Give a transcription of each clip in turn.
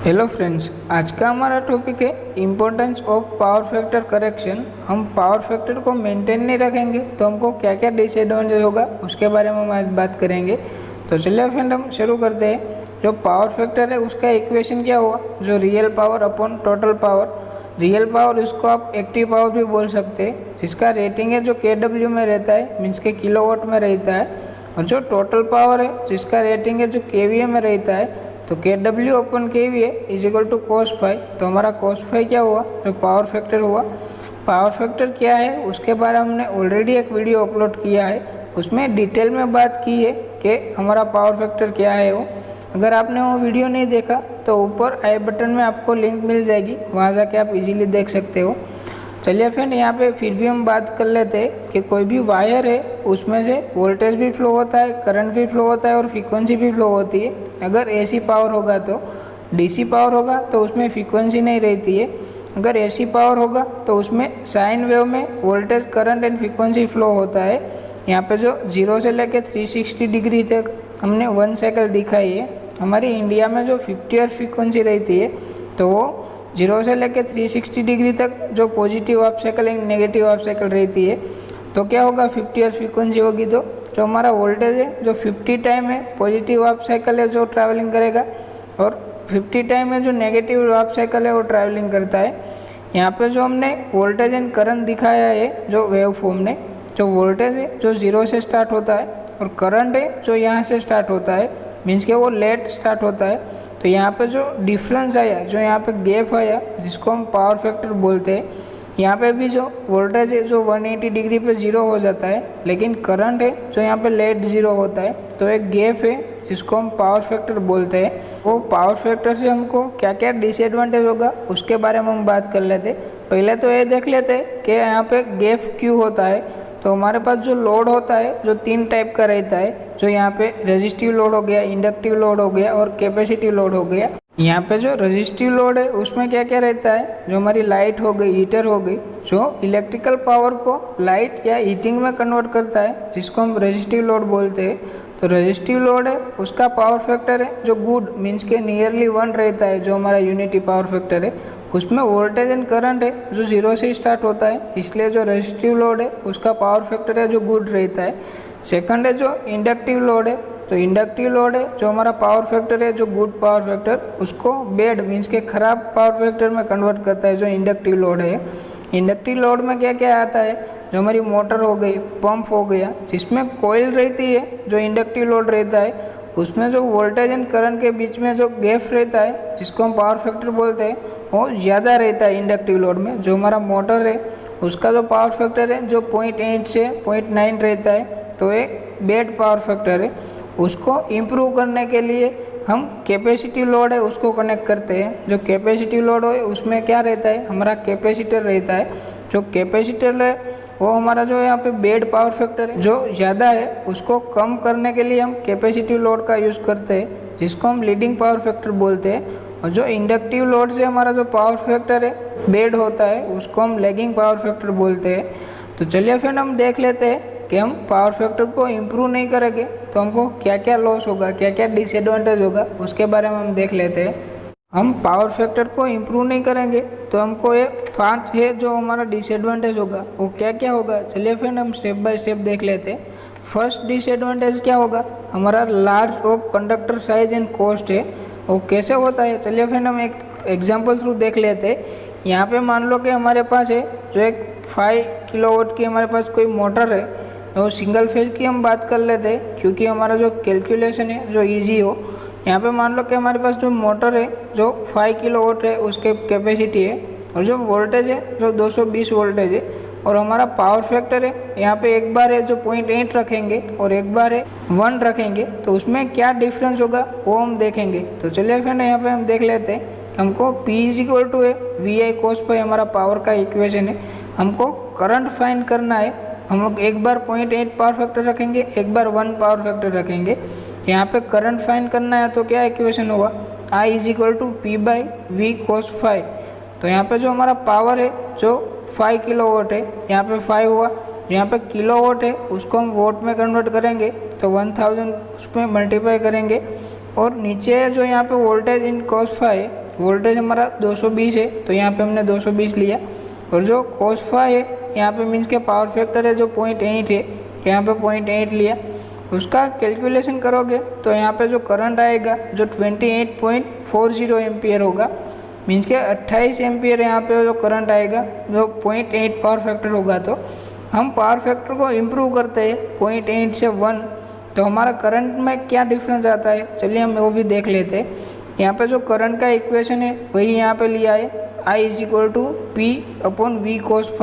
Hello friends, आज का हमारा टॉपिक है importance of power factor correction. हम पावर फैक्टर को मेंटेन नहीं रखेंगे तो हमको क्या क्या डिसएडवांटेज होगा उसके बारे में हम आज बात करेंगे। तो चलिए फ्रेंड हम शुरू करते हैं। जो पावर फैक्टर है उसका इक्वेशन क्या हुआ, जो real power upon total power. Real power इसको आप एक्टिव पावर भी बोल सकते हैं, जिसका रेटिंग है जो KW में रहता है, मीन्स के किलोवाट में रहता है। और जो टोटल पावर है जिसका रेटिंग है जो KVA में रहता है, तो KW upon KVA is equal to cos phi. तो हमारा cos फाई क्या हुआ, जो पावर फैक्टर हुआ। पावर फैक्टर क्या है उसके बारे में हमने ऑलरेडी एक वीडियो अपलोड किया है, उसमें डिटेल में बात की है कि हमारा पावर फैक्टर क्या है वो। अगर आपने वो वीडियो नहीं देखा तो ऊपर आई बटन में आपको लिंक मिल जाएगी, वहाँ जाके आप इजीली देख सकते हो। चलिए फ्रेंड, यहाँ पे फिर भी हम बात कर लेते हैं कि कोई भी वायर है उसमें से वोल्टेज भी फ्लो होता है, करंट भी फ्लो होता है और फ्रीक्वेंसी भी फ्लो होती है। अगर AC पावर होगा तो, DC पावर होगा तो उसमें फ्रीक्वेंसी नहीं रहती है। अगर AC पावर होगा तो उसमें साइन वेव में voltage, current and frequency flow होता है। यहाँ पे जो 0 से लेकर 360 डिग्री तक हमने 1 साइकिल दिखाई है। हमारी इंडिया में जो 50 हर्ट्ज फ्रीक्वेंसी रहती है, तो वो 0 से लेकर 360 डिग्री तक जो positive half cycle and negative half cycle रहती है, तो क्या होगा, 50 हर्ट्ज फ्रीक्वेंसी होगी तो जो हमारा वोल्टेज है जो 50 टाइम है पॉजिटिव हाफ साइकिल है जो ट्रैवलिंग करेगा, और 50 टाइम है जो नेगेटिव हाफ साइकिल है वो ट्रैवलिंग करता है। यहाँ पे जो हमने वोल्टेज एंड करंट दिखाया है जो वेव फॉर्म ने, जो वोल्टेज है जो 0 से स्टार्ट होता है और करंट है जो यहाँ से स्टार्ट होता है, मीन्स के वो लेट स्टार्ट होता है। तो यहाँ पे जो डिफरेंस आया, जो यहाँ पे गैप आया, जिसको हम पावर फैक्टर बोलते हैं, यहाँ पे भी जो वोल्टेज है जो 180 डिग्री पे 0 हो जाता है, लेकिन करंट है जो यहाँ पे लेट 0 होता है। तो एक गैप है जिसको हम पावर फैक्टर बोलते हैं। वो पावर फैक्टर से हमको क्या क्या डिसएडवांटेज होगा उसके बारे में हम बात कर लेते। पहले तो ये देख लेते कि यहाँ पे गैप क्यों होता है। तो हमारे पास जो लोड होता है जो 3 टाइप का रहता है, जो यहाँ पे रेजिस्टिव लोड हो गया, इंडक्टिव लोड हो गया और कैपेसिटिव लोड हो गया। यहाँ पे जो रेजिस्टिव लोड है उसमें क्या क्या रहता है, जो हमारी लाइट हो गई, हीटर हो गई, जो इलेक्ट्रिकल पावर को लाइट या हीटिंग में कन्वर्ट करता है, जिसको हम रेजिस्टिव लोड बोलते हैं। तो रेजिस्टिव लोड है उसका पावर फैक्टर है जो गुड मीन्स के नियरली 1 रहता है, जो हमारा यूनिटी पावर फैक्टर है। उसमें वोल्टेज एंड करंट है जो 0 से स्टार्ट होता है, इसलिए जो रेजिस्टिव लोड है उसका पावर फैक्टर है जो गुड रहता है। सेकंड है जो इंडक्टिव लोड है, तो इंडक्टिव लोड है जो हमारा पावर फैक्टर है जो गुड पावर फैक्टर, उसको बैड मीन्स के खराब पावर फैक्टर में कन्वर्ट करता है जो इंडक्टिव लोड है। इंडक्टिव लोड में क्या क्या आता है, जो हमारी मोटर हो गई, पंप हो गया, जिसमें कॉइल रहती है, जो इंडक्टिव लोड रहता है, उसमें जो वोल्टेज एंड करंट के बीच में जो गैप रहता है, जिसको हम पावर फैक्टर बोलते हैं, वो ज़्यादा रहता है इंडक्टिव लोड में। जो हमारा मोटर है उसका जो पावर फैक्टर है जो 0.8 से 0.9 रहता है, तो एक बैड पावर फैक्टर है। उसको इम्प्रूव करने के लिए हम कैपेसिटिव लोड है उसको कनेक्ट करते हैं। जो कैपेसिटिव लोड है उसमें क्या रहता है, हमारा कैपेसिटर रहता है। जो कैपेसिटर है वो हमारा जो यहाँ पे बैड पावर फैक्टर है जो ज़्यादा है, उसको कम करने के लिए हम कैपेसिटिव लोड का यूज़ करते हैं, जिसको हम लीडिंग पावर फैक्टर बोलते हैं। और जो इंडक्टिव लोड से हमारा जो पावर फैक्टर है बैड होता है, उसको हम लैगिंग पावर फैक्टर बोलते हैं। तो चलिए फिर हम देख लेते हैं कि हम पावर फैक्टर को इम्प्रूव नहीं करेंगे तो हमको क्या क्या लॉस होगा, क्या क्या डिसएडवांटेज होगा, उसके बारे में हम देख लेते हैं। हम पावर फैक्टर को इम्प्रूव नहीं करेंगे तो हमको ये 5 है जो हमारा डिसएडवांटेज होगा, वो क्या क्या होगा। चलिए फिर हम स्टेप बाय स्टेप देख लेते हैं। फर्स्ट डिसएडवांटेज क्या होगा, हमारा large of conductor size and cost है। वो कैसे होता है, चलिए फिर हम एक एग्जाम्पल थ्रू देख लेते हैं। यहाँ पे मान लो कि हमारे पास है जो एक 5 किलोवाट की हमारे पास कोई मोटर है, वो सिंगल फेज की हम बात कर लेते हैं क्योंकि हमारा जो कैलकुलेशन है जो इजी हो। यहाँ पे मान लो कि हमारे पास जो मोटर है जो 5 किलोवाट है, उसके कैपेसिटी है, और जो वोल्टेज है जो 220 वोल्टेज है, और हमारा पावर फैक्टर है यहाँ पे एक बार है जो 0.8 रखेंगे और एक बार है 1 रखेंगे, तो उसमें क्या डिफरेंस होगा वो हम देखेंगे। तो चलिए फिर यहाँ पे हम देख लेते हैं कि हमको P = VI cos फाई हमारा पावर का इक्वेशन है। हमको करंट फाइंड करना है। हम लोग एक बार 0.8 पावर फैक्टर रखेंगे, एक बार 1 पावर फैक्टर रखेंगे। यहाँ पे करंट फाइंड करना है तो क्या इक्वेशन होगा, I = P/V cos फाई। तो यहाँ पे जो हमारा पावर है जो 5 किलोवाट है, यहाँ पे 5 हुआ, यहाँ पे किलोवाट है उसको हम वोट में कन्वर्ट करेंगे तो 1000 उसमें मल्टीप्लाई करेंगे और नीचे जो यहाँ पे वोल्टेज इन cos φ है, वोल्टेज हमारा 220 है, तो यहाँ पे हमने 220 लिया। और जो cos φ है यहाँ पे मीन्स के पावर फैक्टर है जो 0.8 है, यहाँ पे 0.8 लिया। उसका कैलकुलेशन करोगे तो यहाँ पे जो करंट आएगा जो 28.40 एम्पियर होगा, मीन्स के 28 एम्पियर यहाँ पे जो करंट आएगा जो 0.8 पावर फैक्टर होगा। तो हम पावर फैक्टर को इम्प्रूव करते हैं 0.8 से 1, तो हमारा करंट में क्या डिफरेंस आता है, चलिए हम वो भी देख लेते हैं। यहाँ पे जो करंट का इक्वेशन है वही यहाँ पे लिया है, I = P/V cos φ।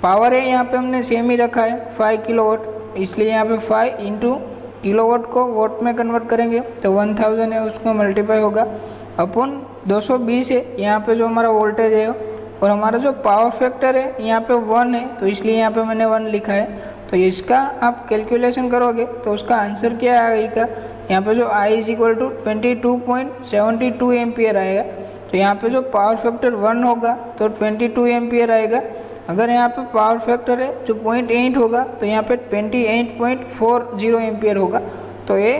पावर है यहाँ पे हमने सेम ही रखा है 5 किलोवाट, इसलिए यहाँ पे 5 इंटू किलोवाट को वाट में कन्वर्ट करेंगे तो 1000 है, उसको मल्टीप्लाई होगा अपॉन 220 है यहाँ पे जो हमारा वोल्टेज है। और हमारा जो पावर फैक्टर है यहाँ पे 1 है, तो इसलिए यहाँ पे मैंने 1 लिखा है। तो इसका आप कैलकुलेशन करोगे तो उसका आंसर क्या आएगा, यहाँ पे जो I = 22.72 एम्पियर आएगा। तो यहाँ पे जो पावर फैक्टर 1 होगा तो 22 एम्पियर आएगा। अगर यहाँ पे पावर फैक्टर है जो 0.8 होगा तो यहाँ पे 28.40 एम्पियर होगा। तो ये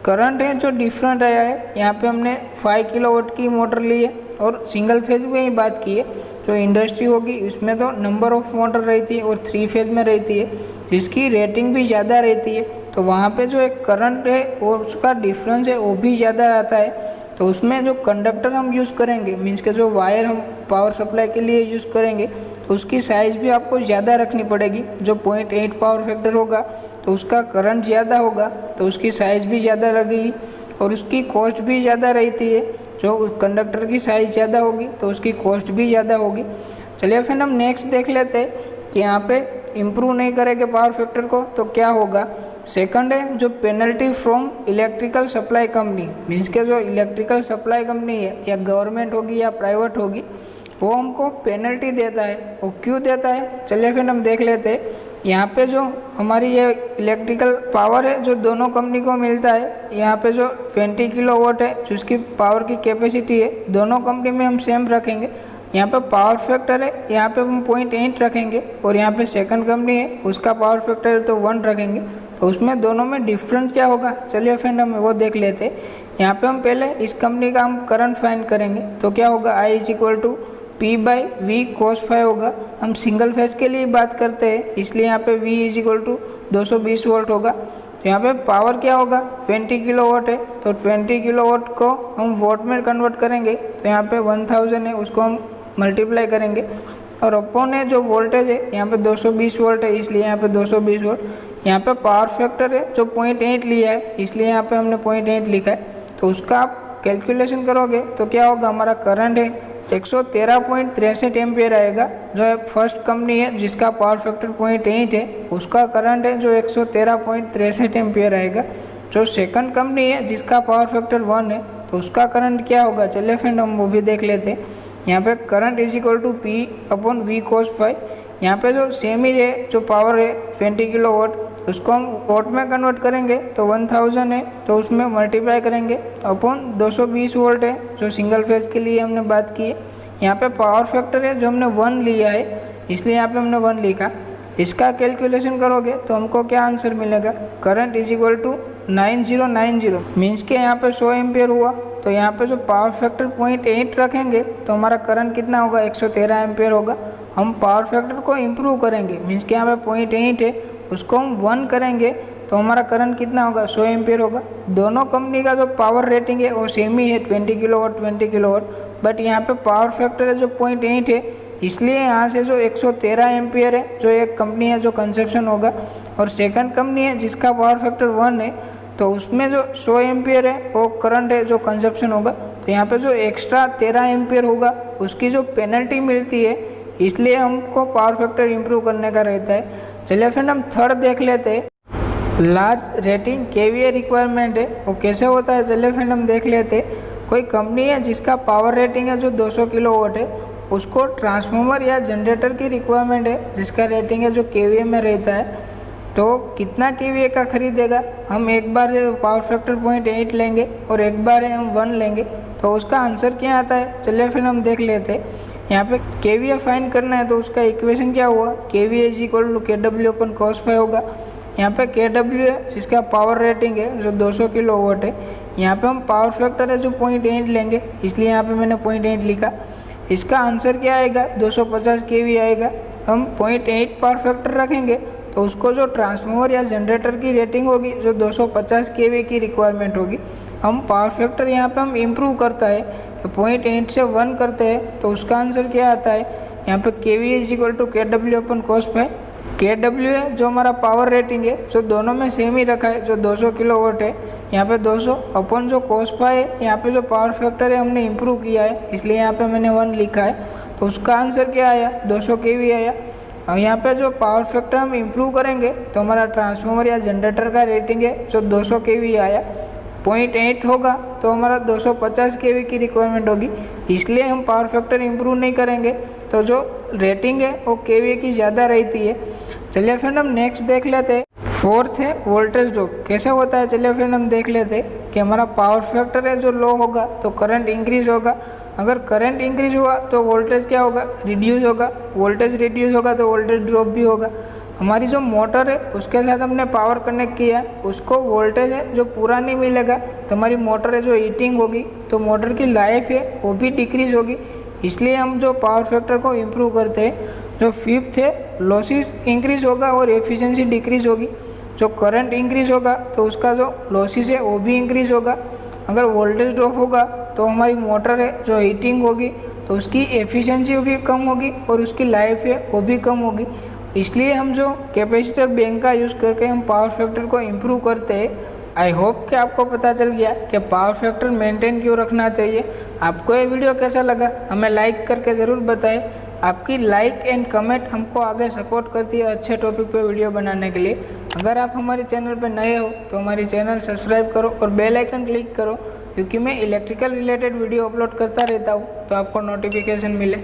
करंट है जो डिफरेंट आया है। यहाँ पे हमने 5 किलोवाट की मोटर ली है और सिंगल फेज में ही बात की है। जो इंडस्ट्री होगी उसमें तो नंबर ऑफ मोटर रहती है और 3 फेज में रहती है, जिसकी रेटिंग भी ज़्यादा रहती है। तो वहाँ पे जो एक करंट है और उसका डिफरेंस है वो भी ज़्यादा आता है। तो उसमें जो कंडक्टर हम यूज़ करेंगे, मीन्स के जो वायर हम पावर सप्लाई के लिए यूज़ करेंगे, तो उसकी साइज़ भी आपको ज़्यादा रखनी पड़ेगी। जो 0.8 पावर फैक्टर होगा तो उसका करंट ज़्यादा होगा, तो उसकी साइज़ भी ज़्यादा लगेगी और उसकी कॉस्ट भी ज़्यादा रहती है। जो कंडक्टर की साइज़ ज़्यादा होगी तो उसकी कॉस्ट भी ज़्यादा होगी। चलिए फिर हम नेक्स्ट देख लेते हैं कि यहाँ पे इम्प्रूव नहीं करेंगे पावर फैक्टर को तो क्या होगा। सेकंड है जो penalty from electrical supply company, means के जो इलेक्ट्रिकल सप्लाई कंपनी है या गवर्नमेंट होगी या प्राइवेट होगी, वो हमको पेनल्टी देता है। वो क्यों देता है, चलिए फिर हम देख लेते हैं। यहाँ पे जो हमारी ये इलेक्ट्रिकल पावर है जो दोनों कंपनी को मिलता है, यहाँ पे जो 20 किलोवाट है जिसकी पावर की कैपेसिटी है, दोनों कंपनी में हम सेम रखेंगे। यहाँ पे पावर फैक्टर है यहाँ पे हम 0.8 रखेंगे और यहाँ पे सेकंड कंपनी है उसका पावर फैक्टर है तो 1 रखेंगे। तो उसमें दोनों में डिफरेंस क्या होगा, चलिए फ्रेंड हम वो देख लेते हैं। यहाँ पे हम पहले इस कंपनी का हम करंट फाइंड करेंगे तो क्या होगा, I = P/V cos φ होगा। हम सिंगल फेज के लिए बात करते हैं इसलिए यहाँ पे V = 220 वोल्ट होगा। तो यहाँ पे पावर क्या होगा 20 किलोवाट है, तो 20 किलोवाट को हम वोट में कन्वर्ट करेंगे तो यहाँ पे 1000 है, उसको हम मल्टीप्लाई करेंगे। और अपॉन है जो वोल्टेज है यहाँ पे 220 वोल्ट है, इसलिए यहाँ पे 220 वोल्ट। यहाँ पे पावर फैक्टर है जो 0.8 लिया है, इसलिए यहाँ पे हमने 0.8 लिखा है। तो उसका आप कैलकुलेशन करोगे तो क्या होगा, हमारा करंट है 113.63 एम्पियर आएगा। जो फर्स्ट कंपनी है जिसका पावर फैक्टर 0.8 है उसका करंट है जो 113.63 एम्पियर आएगा। जो सेकंड कंपनी है जिसका पावर फैक्टर 1 है तो उसका करंट क्या होगा, चलिए फ्रेंड हम वो भी देख लेते हैं। यहाँ पे करंट = P/V cos φ। यहाँ पे जो सेम ही है जो पावर है 20 किलोवाट, उसको हम वोट में कन्वर्ट करेंगे तो 1000 है, तो उसमें मल्टीप्लाई करेंगे अपॉन 220 वोल्ट है जो सिंगल फेज के लिए हमने बात की है। यहाँ पे पावर फैक्टर है जो हमने 1 लिया है, इसलिए यहाँ पे हमने 1 लिखा। इसका कैलकुलेशन करोगे तो हमको क्या आंसर मिलेगा, करंट = 9090, मीन्स के यहाँ पे 100 एम्पियर हुआ। तो यहाँ पे जो पावर फैक्टर 0.8 रखेंगे तो हमारा करंट कितना होगा, 113 एम्पियर होगा। हम पावर फैक्टर को इम्प्रूव करेंगे, मीन्स के यहाँ पे 0.8 है उसको हम 1 करेंगे तो हमारा करंट कितना होगा, 100 एम्पियर होगा। दोनों कंपनी का जो पावर रेटिंग है वो सेम ही है 20 किलोवाट 20 किलोवाट, बट यहाँ पे पावर फैक्टर है जो 0.8 है, इसलिए यहाँ से जो 113 एम्पियर है जो एक कंपनी है जो कंजप्शन होगा। और सेकंड कंपनी है जिसका पावर फैक्टर 1 है तो उसमें जो 100 एम्पियर है वो करंट है जो कंजप्शन होगा। तो यहाँ पे जो एक्स्ट्रा 13 एम्पियर होगा उसकी जो पेनल्टी मिलती है, इसलिए हमको पावर फैक्टर इम्प्रूव करने का रहता है। चलिए फ्रेंड हम थर्ड देख लेते हैं। लार्ज रेटिंग KVA रिक्वायरमेंट है वो कैसे होता है, चलिए फ्रेंड हम देख लेते हैं। कोई कंपनी है जिसका पावर रेटिंग है जो 200 किलोवाट है, उसको ट्रांसफार्मर या जनरेटर की रिक्वायरमेंट है जिसका रेटिंग है जो KVA में रहता है। तो कितना KVA का खरीदेगा, हम एक बार पावर फैक्टर 0.8 लेंगे और एक बार हम 1 लेंगे तो उसका आंसर क्या आता है, चलिए फिर हम देख लेते हैं। यहाँ पे KVA फाइंड करना है तो उसका इक्वेशन क्या हुआ, KVA = KW/cos φ होगा। यहाँ पे KW है जिसका पावर रेटिंग है जो 200 किलोवाट है। यहाँ पे हम पावर फैक्टर है जो 0.8 लेंगे, इसलिए यहाँ पे मैंने 0.8 लिखा। इसका आंसर क्या आएगा, 250 kV आएगा। हम 0.8 पावर फैक्टर रखेंगे तो उसको जो ट्रांसफार्मर या जनरेटर की रेटिंग होगी जो 250 kV की रिक्वायरमेंट होगी, हम पावर फैक्टर यहाँ पे हम इम्प्रूव करता है कि 0.8 से 1 करते हैं तो उसका आंसर क्या आता है, यहाँ पे KV = KW अपन cos⁴। KW है जो हमारा पावर रेटिंग है जो दोनों में सेम ही रखा है जो 200 किलोवाट है, यहाँ पे 200 अपन जो cos⁴ है, यहाँ पे जो पावर फैक्टर है हमने इम्प्रूव किया है इसलिए यहाँ पे मैंने 1 लिखा है। तो उसका आंसर क्या आया, 200 kV आया। और यहाँ पे जो पावर फैक्टर हम इम्प्रूव करेंगे तो हमारा ट्रांसफार्मर या जनरेटर का रेटिंग है जो 200 kV आया, 0.8 होगा तो हमारा 250 kV की रिक्वायरमेंट होगी, इसलिए हम पावर फैक्टर इम्प्रूव नहीं करेंगे तो जो रेटिंग है वो KVA की ज़्यादा रहती है। चलिए फ्रेंड हम नेक्स्ट देख लेते हैं। फोर्थ है वोल्टेज ड्रॉप कैसे होता है। चलिए फ्रेंड हम देख लेते हैं कि हमारा पावर फैक्टर है जो लो होगा तो करंट इंक्रीज होगा, अगर करंट इंक्रीज हुआ तो वोल्टेज क्या होगा, रिड्यूस होगा, वोल्टेज रिड्यूस होगा तो वोल्टेज ड्रॉप भी होगा। हमारी जो मोटर है उसके साथ हमने पावर कनेक्ट किया है, उसको वोल्टेज है जो पूरा नहीं मिलेगा तो हमारी मोटर है जो हीटिंग होगी तो मोटर की लाइफ है वो भी डिक्रीज होगी, इसलिए हम जो पावर फैक्टर को इम्प्रूव करते हैं। जो फिफ्थ है लॉसेस इंक्रीज होगा और एफिशिएंसी डिक्रीज होगी, जो करंट इंक्रीज होगा तो उसका जो लॉसेस है वो भी इंक्रीज होगा, अगर वोल्टेज ड्रॉप होगा तो हमारी मोटर है जो हीटिंग होगी तो उसकी एफिशिएंसी भी कम होगी और उसकी लाइफ है वो भी कम होगी, इसलिए हम जो कैपेसिटर बैंक का यूज़ करके हम पावर फैक्टर को इम्प्रूव करते हैं। आई होप कि आपको पता चल गया कि पावर फैक्टर मेंटेन क्यों रखना चाहिए। आपको ये वीडियो कैसा लगा हमें लाइक करके ज़रूर बताएं। आपकी लाइक एंड कमेंट हमको आगे सपोर्ट करती है अच्छे टॉपिक पे वीडियो बनाने के लिए। अगर आप हमारे चैनल पर नए हो तो हमारी चैनल सब्सक्राइब करो और बेल आइकन क्लिक करो, क्योंकि मैं इलेक्ट्रिकल रिलेटेड वीडियो अपलोड करता रहता हूँ तो आपको नोटिफिकेशन मिले।